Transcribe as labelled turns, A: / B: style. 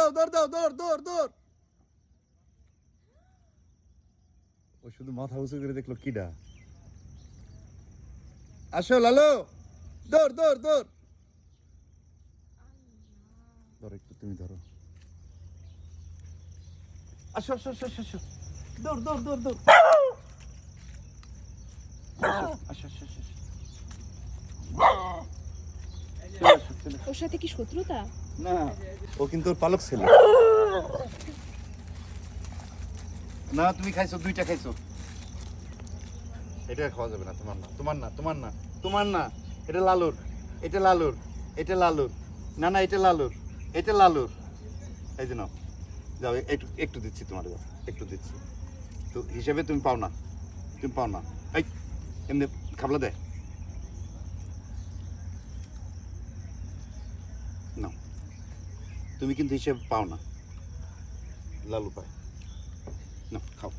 A: দৌড়। ও শুধু মাথা উঁচু করে দেখলো কিডা। আসো লালু, দৌড়। ধরো একটু, তুমি ধরো। আসো। দৌড়। আসো।
B: ওর সাথে কি শত্রুতা?
A: না, ও কিন্তু ওর পালক ছিল। না, তুমি খাইছো, 2টা খাইছো। এটা খাওয়া যাবে না, তোমার না। এটা লালুর। না, এটা লালুর। এই যে নাও, যাও, একটু দিচ্ছি তোমার, একটু দিচ্ছি। তো হিসেবে তুমি পাও না। এই এমনি খাবলা দেয় না, তুমি কিন্তু হিসেবে পাও না, লালু পায় না, খাও।